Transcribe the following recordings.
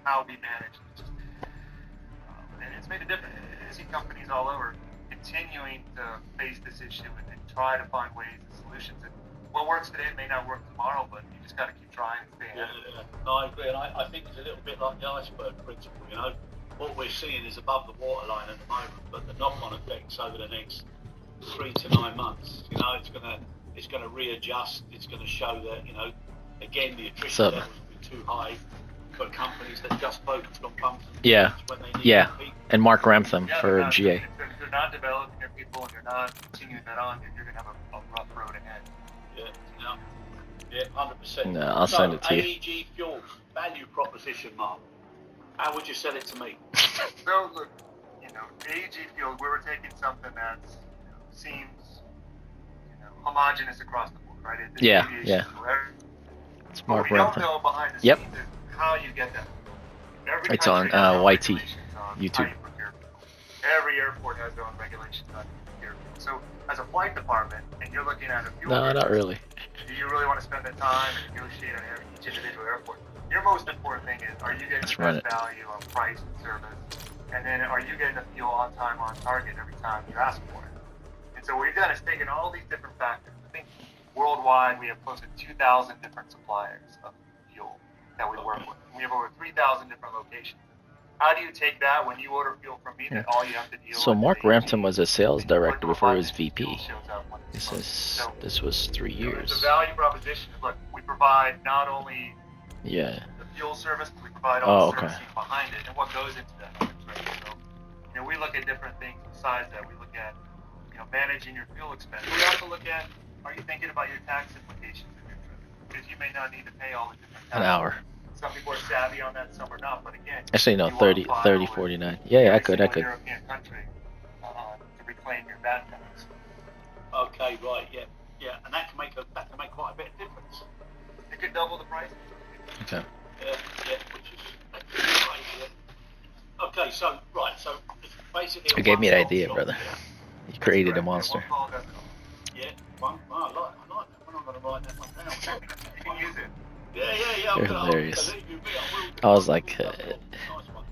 how we manage. And it's made a difference. You see companies all over continuing to face this issue and try to find ways and solutions. And what works today may not work tomorrow, but you just got to keep trying and stay ahead. Yeah, no, I agree, and I think it's a little bit like the iceberg principle. You know, what we're seeing is above the waterline at the moment, but the knock-on effects over the next 3 to 9 months, you know, it's gonna readjust. It's gonna show that, you know, again, the attrition levels will be too high for companies that just focused on pumps. Yeah, when they need yeah. people. And Mark Ramtham for not, GA. If they're not developing their people and they're not continuing that on, you're gonna have a rough road ahead. Yeah, 100%. No, I'll send it to you. AEG Fuels value proposition, Mark. How would you sell it to me? So look, you know, AEG Fuels, we were taking something that's, you know, seems, you know, homogenous across the board, right? It's Yeah, aviation, yeah. whatever. It's What Mark we don't Ramtham. know behind the Yep. scenes is how you get that. Every It's on country has their own YT, regulations on YouTube. how you procure fuel. Every airport has their own regulations on how you procure fuel. So as a flight department, and you're looking at a fuel No, not business, really. do you really want to spend the time and negotiate on each individual airport? Your most important thing is, are you getting Let's the run best value on price and service? And then are you getting the fuel on time, on target every time you ask for it? And so what we've done is taken all these different factors. I think worldwide we have close to 2,000 different suppliers of fuel that we work with. We have over 3,000 different locations. How do you take that when you order fuel from me, that all you have to deal So with Mark is Ramtham was a sales director before he was fuel VP. shows up when it's supposed to. This was 3 So years. it's a value proposition. Look, we provide not only Yeah. the fuel service, but we provide all the okay. servicing behind it and what goes into that. Right? So, you know, we look at different things besides that. We look at, you know, managing your fuel expense. We also look at, are you thinking about your tax implications of your trip? Because you may not need to pay all the different taxes. An hour. Some people are savvy on that, some are not. But again, Actually, no, you want to 30, file 30, with 49. Yeah, I every could. single European country to reclaim your VAT tax. Okay, right, yeah, and that can make quite a bit of difference. It could double the price. Okay. Yeah, which is great. Yeah. Okay, so it's basically. You gave me an one-stop idea, shop, brother. yeah. You created a Correct. monster. One call does it all. Yeah, I like that one. I'm going to write that one down. You can use it. Yeah. You're hilarious. I was like,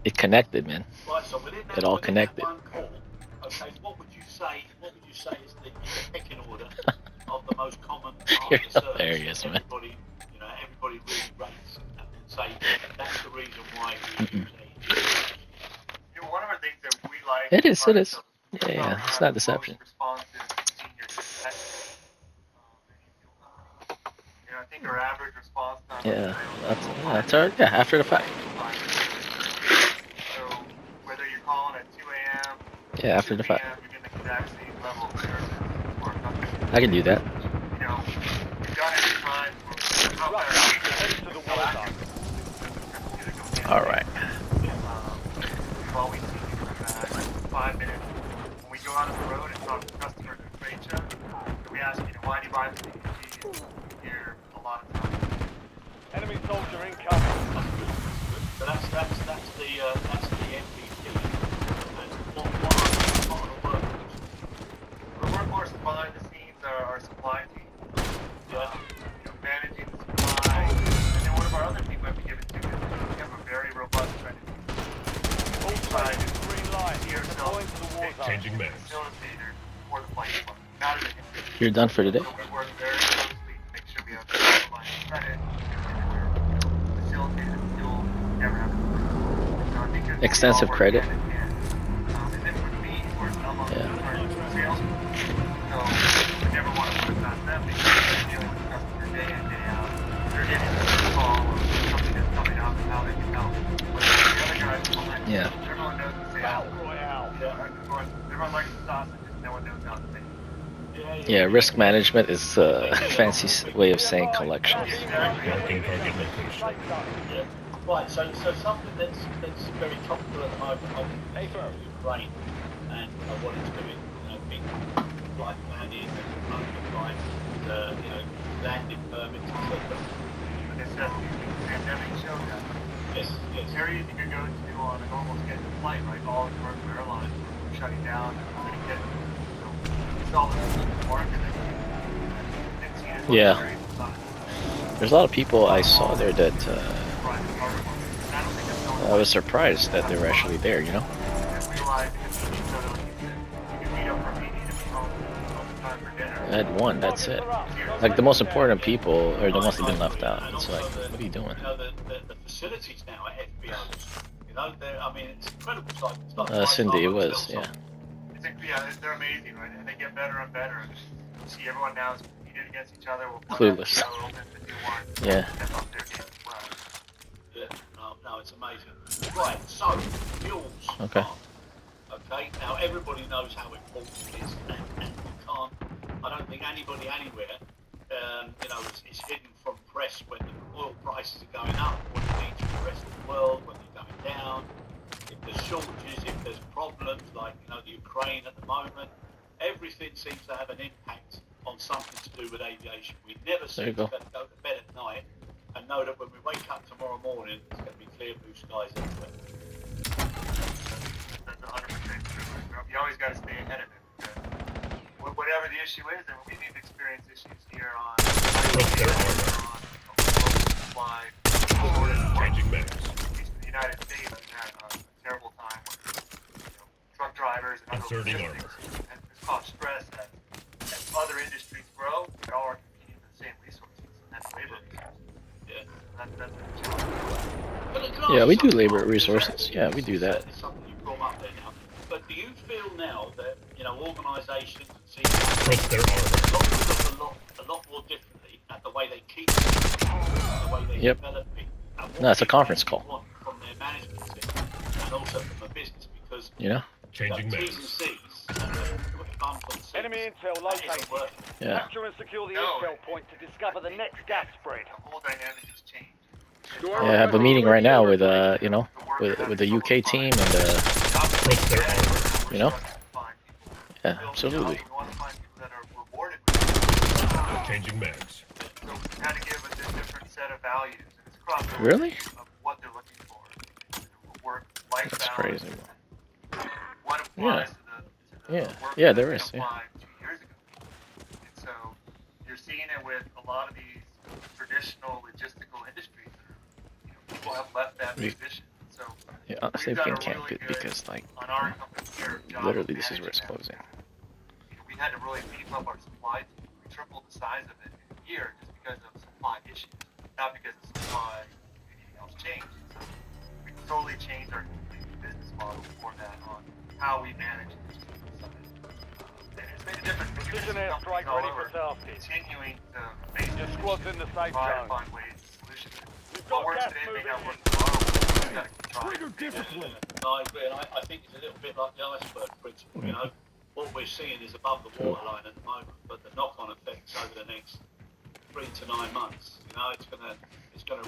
it connected, man. Right, so within that, It all within that connected. one call, okay, what would you say is the pecking order of the most common You're answer service hilarious, that man. everybody really rates and say that's the reason why we use AEG. You know, one of our things that we like. It is. pride It is. ourselves Yeah, we it's have not the most deception. responsive senior detectives of any fuel company. You know, I think our average response time. Yeah, that's our, yeah, after the fact. So whether you're calling at 2 a.m. Yeah, after 2 the fact. p.m., you're getting the exact same level of service for our customer. I can do that. You know, we've done it at times where how fast to the water. All right. We've always seen you come back 5 minutes. When we go out on the road and talk to customers at trade shows, we ask, you know, why do you buy the CPG? Here a lot of times. Enemy soldier incoming. So that's the MVP. And what are the workforce? The workforce behind the scenes are our supply team. Yeah. You know, managing the supply. And then one of our other team might be given to is we have a very robust training. All sides green light. Here, Deploying to the war zone. Changing maps. Facilitator for the flight department. Not as a hindrance. You're done for today? So we work very closely to make sure we have the right line of credit and that we're facilitated until we never have a so I think it's Extensive all work credit. hand in hand. And then with me, of course, I'm on the sales. So we never want to put it past them because they're dealing with the customer day in, day out. They're getting a call or something that's coming up and how they can help. But the other guys behind Yeah. everyone knows the sales. Battle Royale. Yeah, of course, everyone likes the sausages, no one knows how to make it. Yeah, risk management is a fancy way of saying collections. Marking target location. Yeah. Right, so something that's very topical at the moment, obviously, is Ukraine, and what it's doing, you know, big flight planning and motor flights, you know, landing permits, etc. But it's just the pandemic showed that. Yes. Areas you could go to on a normal scheduled flight, right? All commercial airlines were shutting down and couldn't get them. So we saw this in the market. Didn't see it Yeah. very much. There's a lot of people I saw there that Private cargo market. And I don't think that's going I was surprised that they were actually there, you know? And realize you can see each other like you said. You can meet up for meeting and be home all the time for dinner. I had one, that's it. Like the most important people are the ones that been left out. It's like, what are you doing? You know, the facilities now at FBOs, you know, I mean, it's incredible. It's like Cindy, it five-star was, hotels. yeah. They're amazing, right? And they get better and better. And you see everyone now is competing against each other. With one Clueless. FBO opens a new one. Yeah. Step up their game as well. Yeah, no, it's amazing. Right, so, fuels. Okay. Okay, now everybody knows how important it is, and you can't, I don't think anybody anywhere, you know, is hidden from press when the oil prices are going up, what it means for the rest of the world, when they're going down, if there's shortages, if there's problems, like, you know, the Ukraine at the moment, everything seems to have an impact on something to do with aviation. We never seem to be able to go to bed at night and know that when we wake up tomorrow morning, it's going to be clear blue skies everywhere. That's 100% true. You always got to stay ahead of it. Because whatever the issue is, and we've even experienced issues here on supply. Changing maps. The United States has had a terrible time with truck drivers and other Inserting logistics. And it's caused stress as other industries grow. We all are competing for the same resources, and that's labor resources. Yeah. That's a challenge. Yeah, we do labor resources. Yeah, we do that. It's something you brought up there now. But do you feel now that, you know, organisations and Trust their armor. a lot more differently at the way they keep the way they Yep. develop it? And what No, it's a they conference actually call. want from their management team and also from the business, because You know? Changing T's and maps. C's and the bumps on seats, Enemy intel that isn't located. working. Yeah. Capture and secure the No. intel point to discover the next gas spread. The whole dynamic has changed. Yeah, I have a meeting right now with you know, with the UK team and Trust their armor. you know? Yeah, absolutely. We want to find people that are rewarded with it. Changing maps. So we had to give a different set of values, and it's across the Really? of what they're looking for. Work-life That's balance. crazy. What applies to the Yeah. work Yeah, that there didn't is, yeah. apply 2 years ago. And so you're seeing it with a lot of these traditional logistical industries that are, people have left that We- position. So Yeah, we've Save done King a can't really good because like on our company here, job literally of this is where it's managing closing. that. We had to really beef up our supply team. We tripled the size of it in a year just because of supply issues, not because of supply anything else changed. So we totally changed our complete business model for that on how we manage this side. And it's made a difference. We're Precision seeing airstrike companies all ready over for tasking. continuing to make Your squad's in the safe try to zone. find ways, solutions. We've What got works gas today may moving not in. work tomorrow. We gotta keep trying. I agree, and I think it's a little bit like the iceberg principle, you know. What we're seeing is above the waterline at the moment, but the knock-on effects over the next 3 to 9 months, you know, it's gonna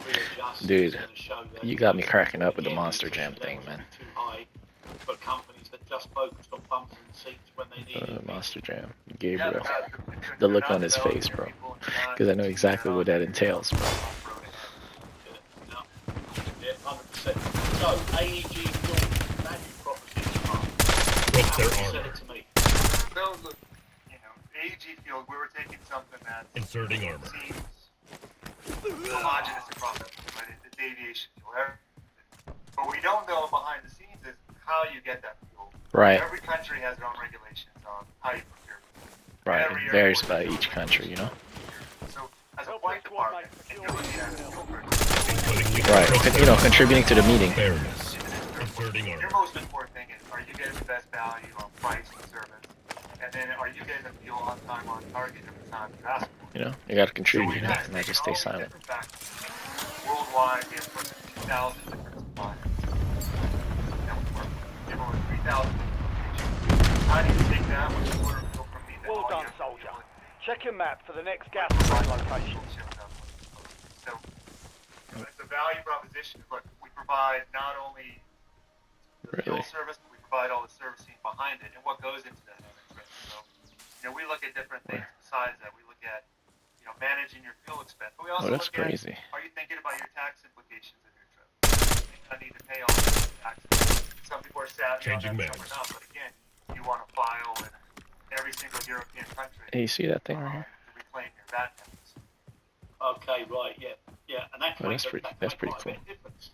readjust. Dude, it's gonna show that, you got me cracking up with the again, Monster the Jam efficiency thing, levels man. are too high for companies that just focused on bumps and seats when they needed Monster Jam. Gabriel. Yeah, The look on his face, bro. Because I know exactly what that entails, bro. Yeah, 100%. So, AEG fuel value proposition, Mark. Trust their How would you armor. sell it to me? So, look, AEG field, we were taking something that Inserting armor. seems homogenous across the board, right? It's aviation fuel. But we don't know behind the scenes is how you get that fuel. Right. Every country has their own regulations on how you procure fuel. Right. Every It varies airport by has their own each country, you know? So, as a Help flight your squad department, mates and secure you're looking at the fuel intel. purchase, Right. You know, contributing to the meeting. Fairness. Inserting your armor. most important thing is, are you getting the best value on price and service? And then, are you getting the fuel on time, on target every time you ask for it? You know, you gotta So contribute, we've you know, got to not take just all stay these silent. different factors. Worldwide, we have close to 2,000 different suppliers. That we work with. Give over 3,000 locations. How do you take that when you order fuel from me? Then Well all you done, have to soldier. do is Check your map for the next gas provide spread the location. fuel shipped out. So, it's a value proposition. Look, we provide not only the fuel Really? service, but we provide all the servicing behind it and what goes into that. So, we look at different things besides that. We look at, managing your fuel expense. But we also Oh, that's look crazy. at, are you thinking about your tax implications of your trip? You think I need to pay all these taxes? Some people are savvy on Changing that, some are maps. not. But again, you want to file in every single European country Hey, you see that thing right here? to reclaim your VAT tax. Okay, right, yeah, and that Oh, that's pretty- that's pretty quite a bit of difference.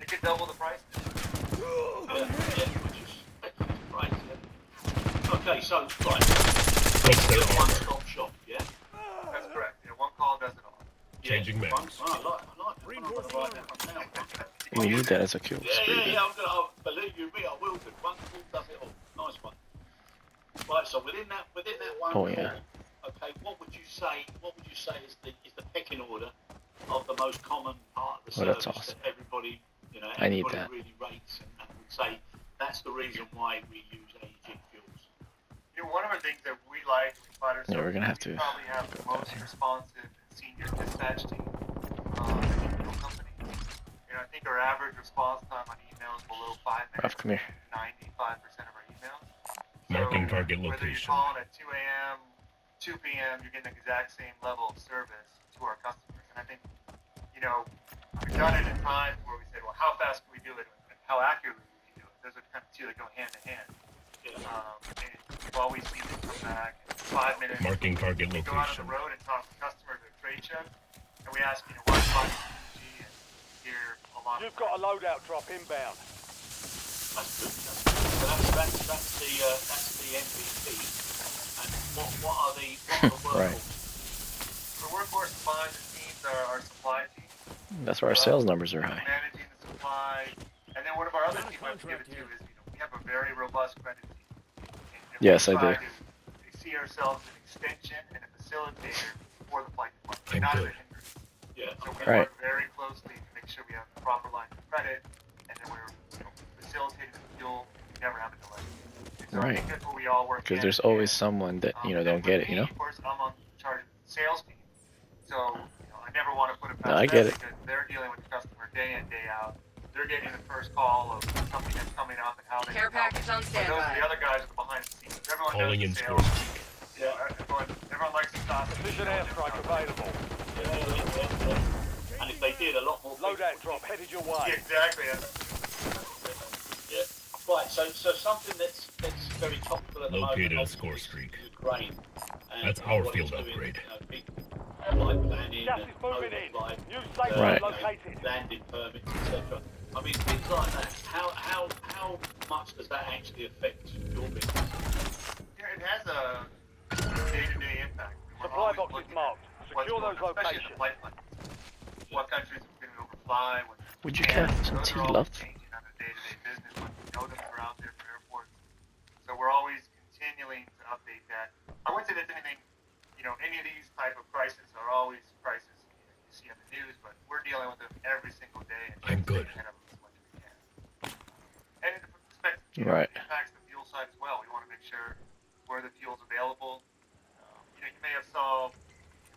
It could double the price. Which is right. Yeah. Okay, so right, Broke their one armor. stop shop. Yeah. That's correct. Yeah, one call does it all. Changing One, mags. I like it. I'm gonna write that one down. You need that as a kill Yeah, streak. I'm gonna. Believe you me, I will do. One call does it all. Nice one. Right, so within that one Oh, call, yeah. okay, what would you say is the pecking order of the most common part of the Oh, that's service awesome. that everybody, you know, I need everybody that. really rates and would say that's the reason why we use AEG fuels. You know, one of the things that we like, we find ourselves, Yeah, we're gonna have to we probably have the go down most here. responsive and senior dispatch team in the company. You know, I think our average response time on emails below 5 minutes. Ralph, come here. 95% of our emails. Marking So, target whether you're location. calling at 2 a.m., 2 p.m., you're getting the exact same level of service to our customers. And I think, you know, we've done it in times where we said, well, how fast can we do it and how accurately we can do it. Those are kind of two that go hand in hand. And we've always seen them come back in 5 minutes. Marking target We go out on location. the road and talk to customers at a trade show, and we ask, you know, why buy EG, and hear a lot You've of got a loadout drop inbound. That's good. So that's the MVP. And what are the Right. workhorses? the workforce behind the scenes are our supply team. That's why our sales numbers are high. Managing the supply, and then one of our other teams I have to give it to is, you know, we have a very robust credit team. And Yes, we I try do. to see ourselves as an extension and a facilitator for the flight department, I'm not as a good. hindrance. Yeah. So we Right. work very closely to make sure we have the proper line of credit, and then we're, you know, facilitating the fuel. We never have a delay. And so I Right. think that's what we all work. Because hand there's in always hand. someone that, you know, And don't with get it, me, you know? Of course, I'm on charge of the sales team. So, you know, I never want to put it past No, I them get it. because they're dealing with the customer day in, day out. They're getting the first call of something that's coming up and how they Care can help. package on But those are standby. the other guys at the behind the scenes. Everyone Calling in knows the score sales. streak. Yeah, everyone likes to talk. Precision airstrike available. And if they did, a lot more. Loadout drop headed your way. Exactly. Yeah. Right. So something that's very topical at the Located moment. a score obviously, streak. is Ukraine. And That's our what field it's doing, upgrade. You know, big flight planning Gas and is moving in. overflight, New safe zone Right. located. landing permits, etc. I mean, things like that. How much does that actually affect your business? Yeah, it has a day-to-day impact. We're Supply always boxes looking at marked. what's Secure going those on, especially in locations. the flight plan. What countries are going to overfly? What Would you plans, have some those tea, are always love? changing on a day-to-day business when we know them are out there for airports. So we're always continuing to update that. I wouldn't say that's anything, you know, any of these type of crises are always crises you see on the news, but we're dealing with them every single day and I'm good. staying ahead of them as much as we can. And it affects, Right. it impacts the fuel side as well. We want to make sure where the fuel's available. You know, you may have saw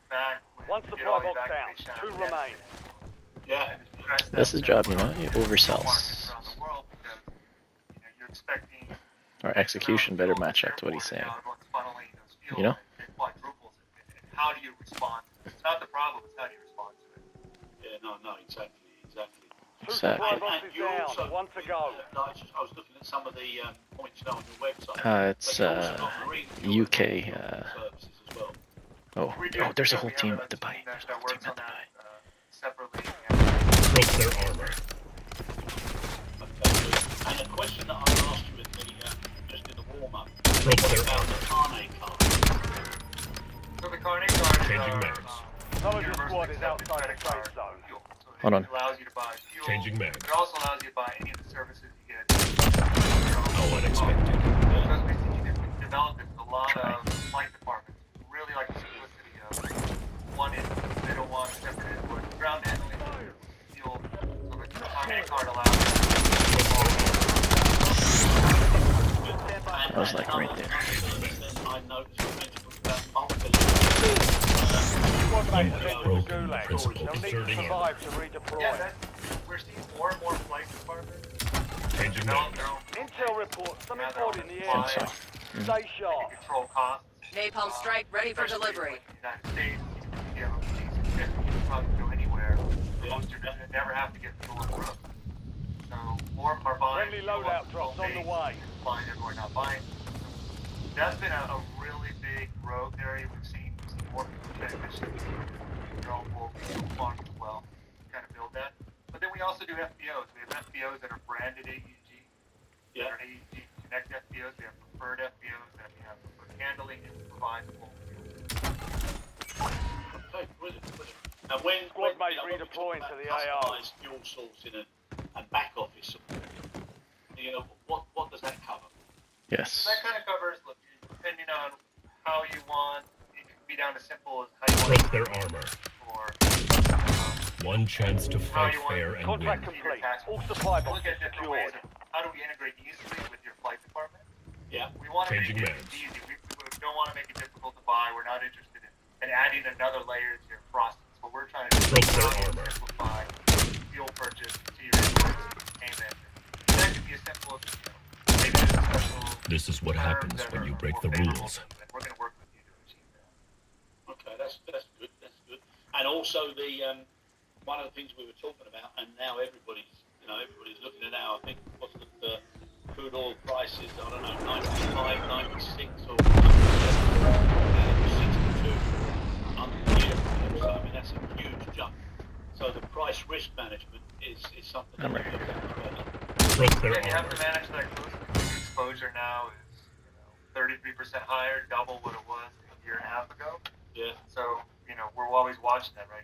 back when One we did supply all the box down. evacuation 2 out of remain. Yeah. and stress That's his that job, you to know? He oversells. markets around the world because, you know, you're expecting Our execution better match up to what he's saying. You know? And how do you respond? It's not the problem, it's how do you respond to it. Yeah. No. Exactly. 2 Sad. supply And boxes you down. also, 1 to go. I was looking at some of the points down on your website. It's But you also got marine fuel UK. services as well. Oh, We do, oh, there's a yeah, whole we have team a at Dubai. team There's a that whole team works at on that Dubai. separately. Broke their armor. Okay. And a question that I asked you in the just in the warm up. Broke their About armor. the Carne card. So the Carnet card is Changing our mags. Some of your universally squad is accepted outside the credit safe card zone. fuel. So Hold it on. allows you to buy fuel. Changing mags. It also allows you to buy any of the services you get. How unexpected. Because we developed it, a lot of flight departments really like the simplicity of one instance. They don't want a separate input. Ground handling, fuel. So the Carnet card allows That was like right there. I noticed you mentioned about multi. Squad mates have entered the Broken gulag. principle They'll need to concerning survive to redeploy. Yeah, we're seeing more and more flight departments Changing develop mags. their own Intel reports some Now import they're in the on air. So, flies. Stay They sharp. can control costs. Napalm strike ready for Especially delivery. like the United States, you know, G650, you can probably go anywhere. Most are gonna never have to get fuel on the road. So more of our buying Friendly fuel on loadout the drops road on the base, way. flying everywhere not buying. That's been a really big growth area. We've seen more people transition to drone fuel farms as well, kind of build that. But then we we also do FBOs. We have FBOs that are branded AUG. Yeah. That are AUG Connect FBOs. We have preferred FBOs that we have preferred handling and provide the full fuel. Okay, brilliant, brilliant. And when Squad when, mate when we talk redeploying about to the AO. customized fuel sourcing and back office support, what does that cover? Yes. So that kind of covers, look, depending on how you want, it can be down as simple as how you want Broke their armor. or One chance to fight you want- fair and Contract win. complete. All supply look boxes at different ways secured. of how do we integrate easily with your flight department. Yeah. We want to make Changing it mags. easy. We don't want to make it difficult to buy. We're not interested in adding another layer to your process. What we're trying to do Broke is their how to armor. simplify fuel purchase to your invoice payment. That could be as simple as, maybe there's a special This is what terms happens that when are you break more the favorable rules. to you, and we're going to work with you to achieve that. Okay, that's good. That's good. And also the one of the things we were talking about, and now everybody's looking at now. I think what's the crude oil prices? I don't know, 95, 96, or 62 under the year. So I mean that's a huge jump. So the price risk management is something that we look at as well. Broke their Yeah, you have armor. to manage that closely. Exposure now is 33% higher, double what it was a year and a half ago. Yeah. So, we're always watching that, right?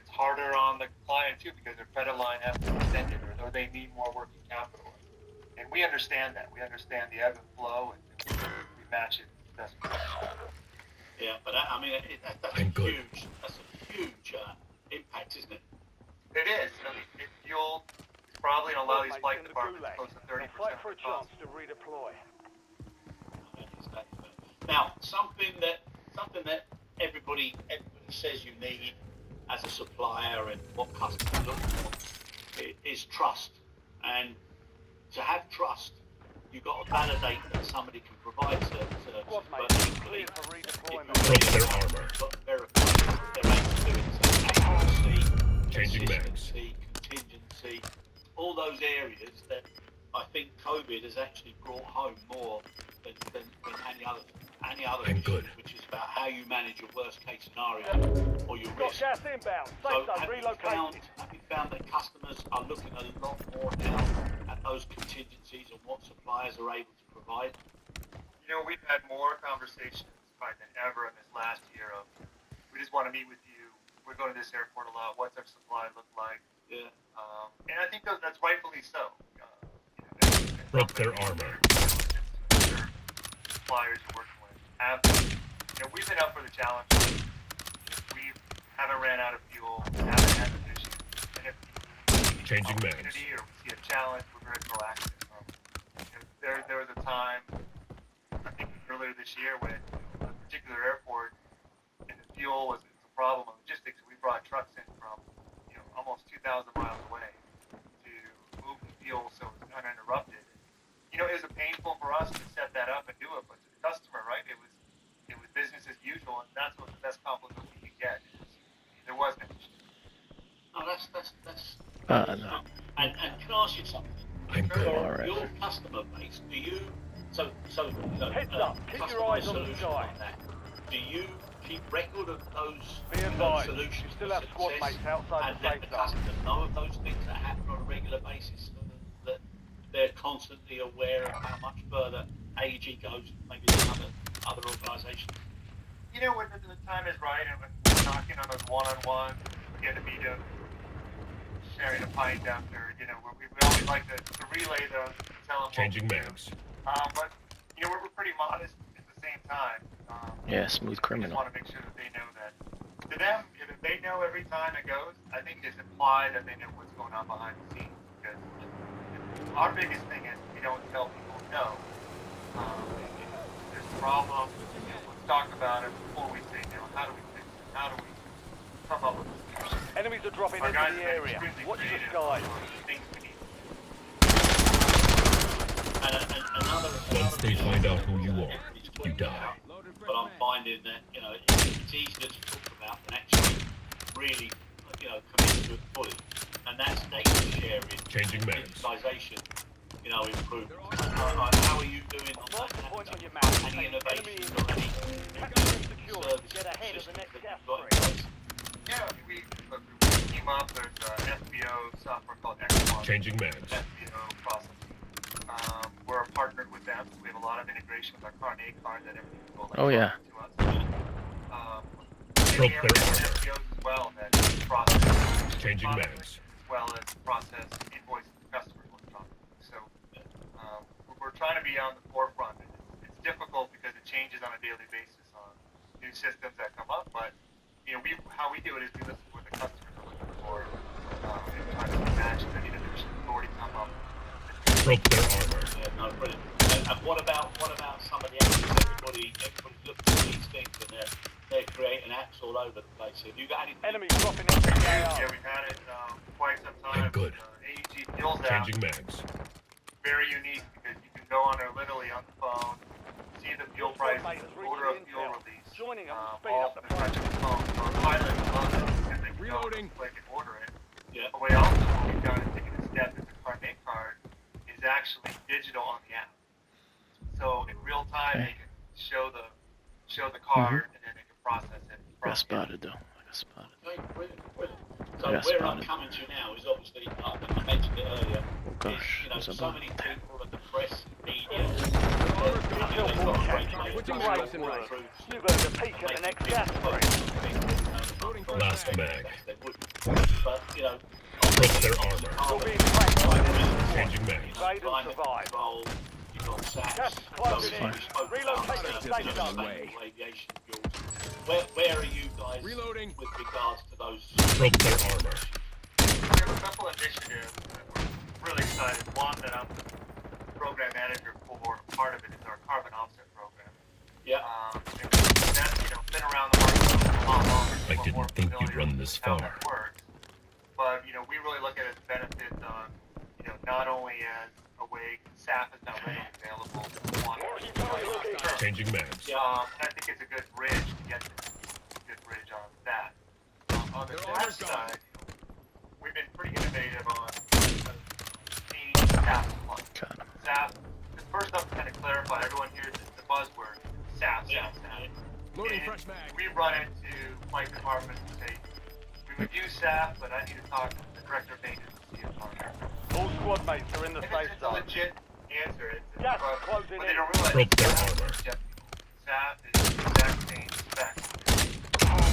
It's harder on the client too because their credit line has to be extended or they need more working capital. And we understand that. We understand the ebb and flow and we match it best we can. Yeah, but that's I'm a good. huge, impact, isn't it? It is. I mean, fuel is probably going to allow these Mates flight in the departments gulag. close to They'll 30% fight of for the a chance cost. to redeploy. Now, something that everybody says you need as a supplier and what customers look for is trust. And to have trust, you've got to validate that somebody can provide services. Squad But mate equally, clear for if redeployment. Broke you're their armor. you've got to verify that they're able to do it. Accuracy, Changing mags. consistency, contingency, all those areas that I think COVID has actually brought home more than any other I'm issue, good. which is about how you manage your worst case scenario or your Got risk. gas inbound. So Safe zone have relocated. you found that customers are looking a lot more now at those contingencies and what suppliers are able to provide? We've had more conversations probably than ever in this last year of, we just want to meet with you. We're going to this airport a lot. What's our supply look like? Yeah. And I think that's rightfully so. Broke their armor. Suppliers you're working with have, we've been up for the challenge. We haven't ran out of fuel. Haven't had this issue. And if Changing mags. opportunity or we see a challenge, we're very proactive. There was a time, I think earlier this year, when a particular airport and the fuel was a problem of logistics. We brought trucks in from almost 2,000 miles away to move the fuel so it was uninterrupted. It was painful for us to set that up and do it, but to the customer, right? It was business as usual, and that's what the best compliment we could get. There was no issue. No, that's No. And can I ask you something? I'm good. Your, All right. your customer base, do you Heads up, keep your eyes on the solutions sky. like that, do you keep record of those, Be advised, solutions you still for have squad success mates outside and the let safe the zone. customer know of those things that happen on a regular basis so that they're constantly aware of how much further AEG goes maybe than other organisations? When the time is right and when we're knocking on those one-on-ones, we get to meet them, sharing a pint after, we always like to relay those, tell them Changing what we do. mags. But, we're pretty modest at the same time. Yeah, smooth I just criminal. want to make sure that they know that. To them, if they know every time it goes, I think it's implied that they know what's going on behind the scenes. Because our biggest thing is we don't tell people no. If there's a problem, let's talk about it before we say no. How do we fix it? How do we come up with a solution? Enemies are dropping Our into guys the have been area. extremely Watch the creative skies. on the things we need. And another Once they issue find out who you that are, everybody's you talking die. about, but I'm finding that it's easier to talk about than actually really commit to it fully, and that's data sharing, Changing mags. digitization, improvement. How are you doing on Mark that? the point on your map. Any Enemy innovations or any Capture and secure. services Get ahead of the systems next that gas you've got in spread. place? Yeah, we team up. There's FBO software called X1. Changing mags. FBO processing. We're partnered with them, so we have a lot of integration with our Carnet card that everything will Oh, yeah. to us. Broke We have their armor. FBOs as well that process Changing products, mags. as well as process invoices to customers electronically. So we're trying to be on the forefront. It's difficult because it changes on a daily basis on new systems that come up, but how we do it is we listen to what the customers are looking for and try to match any innovation that's already come up. Broke their armor. Yeah, no, brilliant. And what about some of the apps? Everybody's looking at these things and they're creating apps all over the place. Have you got anything? Enemy dropping into the Yeah, AR. we've had it quite some time. I'm good. AEG Fuels app, Changing mags. very unique because you can go on there literally on the phone, see the fuel price, order a fuel release, Joining them, speed all up the from the touch of the phone. So our pilots love it because they can go Reloading. and click and order it. Yeah. The way also what we've done is taken a step is the Carnet card is actually digital on the app. So in real time they can show the card and then they can process it. Got spotted though. I got spotted. Okay, brilliant, brilliant. So Yeah, where I'm spotted. coming to now is obviously, I mentioned it earlier, Oh gosh, is, there's a so bomb. many people and the press, media, Until more catch. Switching waves and right. You've earned a peek at the next gas break. Last mag. But, Broke their armor. You're being tracked by enemy Changing mags. Evade and survive. You've got SAPs. Gas is closing in. You spoke Relocate about to sustainable safe zone. aviation fuels. Where are you guys Reloading. with regards to those? Broke their armor. We have a couple initiatives that we're really excited. One that I'm the program manager for, part of it is our carbon offset program. Yeah. And that's been around the market for a lot longer. I so we're didn't more think you'd familiar run with this how far. that works. But we really look at it as benefits on not only as a way SAF is now readily available on Changing mags. and I think it's a good bridge to get there. A good bridge on that. On the SAF side, we've been pretty innovative on seeing SAF supply. Got him. SAF, just first up to kind of clarify, everyone hears the buzzword, SAF, SAF, SAF. Loading And fresh mag. we run into flight departments and say, we would use SAF, but I need to talk to the director of maintenance to see if I'm All squad mates are in the safe it's a zone. legit answer. Gas But closing they in. don't realize Broke their SAF armor. is jet fuel. SAF is the exact same spec.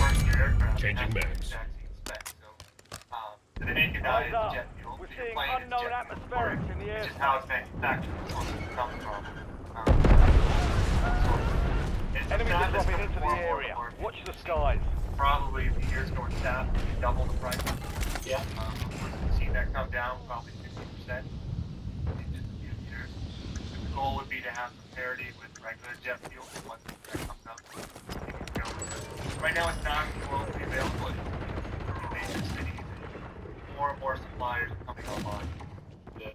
Works your aircraft. Changing has the mags. exact same spec. So the naked eye Eyes is up. jet fuel. We're so your seeing plane is unknown jet fuel. atmospherics in the Which air. is how it's manufactured. It's what it comes from. It's Enemies SAF are is dropping coming into the more and more area. to market. Watch the skies. Probably the years going south, maybe double the price. Yeah. We've seen that come down probably 50% in just a few years. The goal would be to have some parity with regular jet fuel once that comes up. Right now it's not globally available in major cities. More and more suppliers are coming online. Yeah.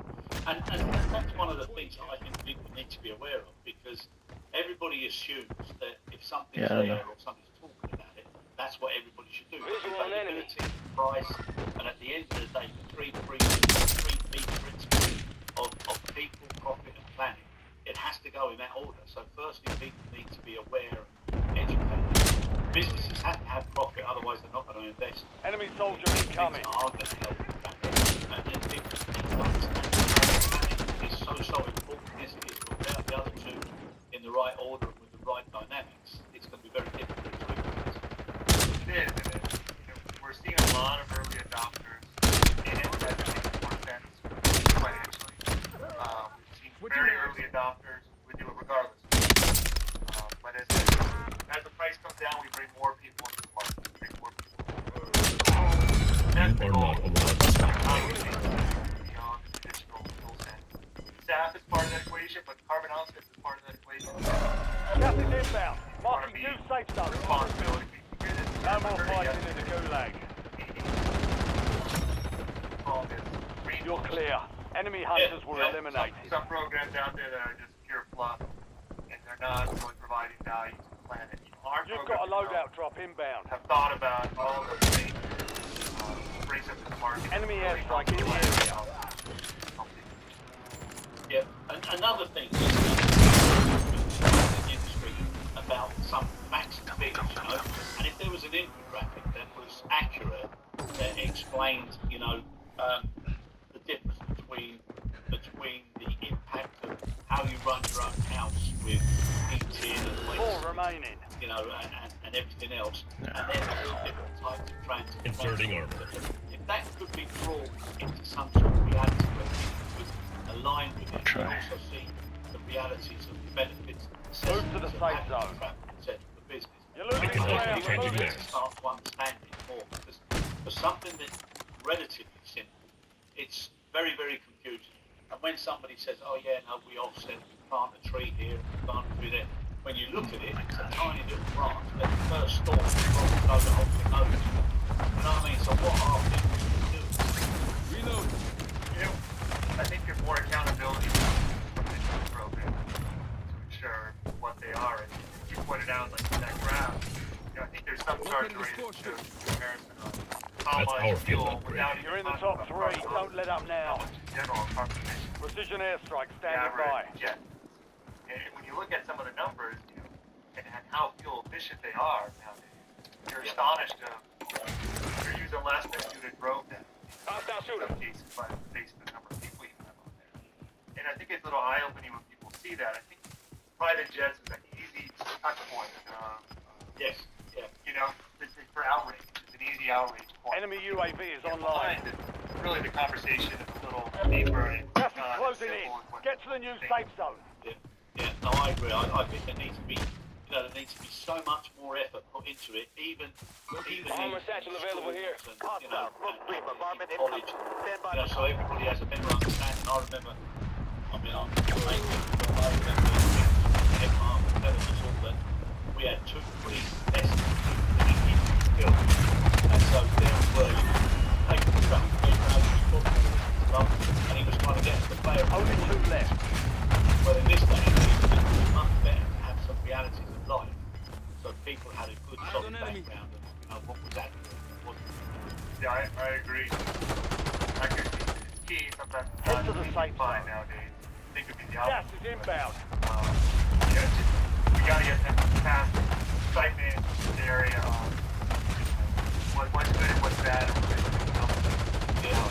And that's one of the things that I think people need to be aware of, because everybody assumes that if something's Yeah, I don't there know. or somebody's talking about it, that's what everybody should do. Visual on enemy. Availability, price, and at the end of the day, the three big principles of people, profit, and planning. It has to go in that order. So firstly, people need to be aware and educated. Businesses have to have profit, otherwise they're not going to invest. Enemy soldier incoming. Things are going to help with that. And then people need to understand that planning is so important. Yes, it is, but without the other two in the right order and with the right dynamics, it's going to be very difficult to implement. It is, and we're seeing a lot of early adopters in it that makes more sense financially. We've seen very early adopters would do it regardless. But as the price comes down, we bring more people into the market. We bring more people. That's the You are goal. not allowed to stop. How do we take it beyond the traditional fuel sense? SAF is part of that equation, but carbon offset is part of that equation. Gas is inbound. Marking new safe zone. Responsibility. No more fighting in the gulag. You're clear. Enemy hunters were eliminated. Some programs out there that are just pure fluff, and they're not really providing value to the planet. Our You've got a programs loadout drop inbound. have thought about all those things, brings up to the market. Enemy airstrike in the area. Yeah, and another thing in the industry about some facts and figures, and if there was an infographic that was accurate, that explained, you know, the difference between the impact of how you run your own house with heating and Four remaining. you know, and everything else, and then the different types of transit. Inserting armor. If that could be brought into some sort of reality where people could align with it and also see the realities of the benefits and Move to the necessities of safe having zone. travel, etc. for business. You're losing can help ground. you change People it need to start to understand it more because for something that's relatively simple, it's very, very confusing. And when somebody says, "Oh yeah, no, we offset, we plant a tree here, we plant a tree there," when you look at it, it's a tiny little branch. But the first storm will blow the whole thing over. You know what I mean? So what are people to do? You know, I think there's more accountability in the program to ensure what they are. And you pointed out, like in that graph, you know, I think there's some charts where it shows comparison on how That's much our fuel field upgrade. without You're in even the top talking about three. carbon Don't let up now. how much in general carbon emissions. Precision airstrike standing by. Average jet. And when you look at some of the numbers, you know, and how fuel efficient they are nowadays, you're astonished you're using less than you would drove that. Hostile shooter. Some cases, but based on the number of people you have on there. And I think it's a little eye-opening when people see that. I think private jets is an easy touch point. Yes, yeah. You know, for outrage. It's an easy outrage point. Enemy UAV is And online. behind it, really, the conversation is a little deeper and Gas is not as closing simple in. as what Get to the new they safe zone. Yeah, no, I agree. I think there needs to be, you know, there needs to be so much more effort put into it, even Armor satchel available here. and, you know, and in college, you know, so everybody has a better understanding. I remember, I mean, I remember telling us all that we had 2 3 lessons in film, and so there was taking the truck, and he was trying to get us to play a Only 2 left. But in this day and age, it's much better to have some realities of life. So people had a good solid background of, you know, what was accurate and what wasn't. Yeah, I agree. Accuracy is key. Sometimes it's Head not to the easy safe to find zone. nowadays. I think it would be the Gas opposite. is inbound. You know, just, we gotta get them past excitement in the area of what's good and what's bad. And Yeah.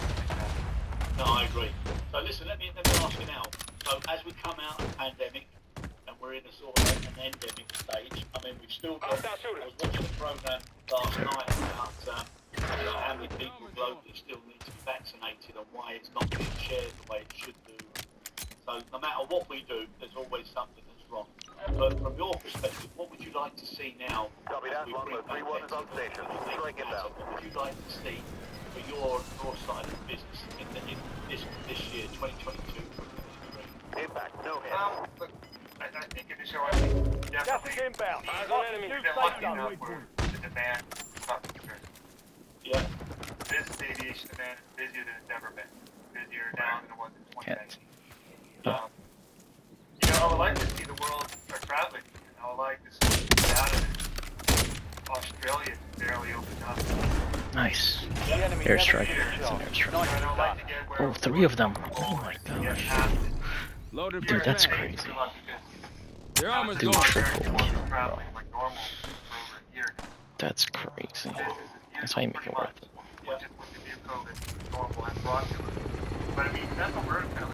No, I agree. So listen, let me ask you now. So as we come out of the pandemic and we're in a sort of an endemic stage, I mean, we've still got, I was watching a program last night about you know, how many people globally still need to be vaccinated and why it's not being shared the way it should do. So no matter what we do, there's always something that's wrong. But from your perspective, what would you like to see now? Copy that. Longbow 3-1 is on station. Strike inbound. What would you like to see for your side of the business in this year, 2022? Impact. No hit. Look, I think in the show, I think Gas definitely is inbound. we've New been safe lucky zone. enough where the demand is up compared. Yeah. Business aviation demand is busier than it's ever been. Busier now than it was in 2019. You know, I would like to see the world start traveling. I would like to see out of it. Australia just barely opened up. Nice. The enemy Airstrike. never It's an shot. airstrike. Nice I don't like done. to get where Oh, 3 of them. Oh my get gosh. past it. Loaded Dude, that's back. crazy. Their armor's Dude, going. triple. Traveling like normal for over a year. That's crazy. Business is That's how you make pretty it worth much it. what just with the new COVID normal and brought to us. But I mean, that's what we're kind of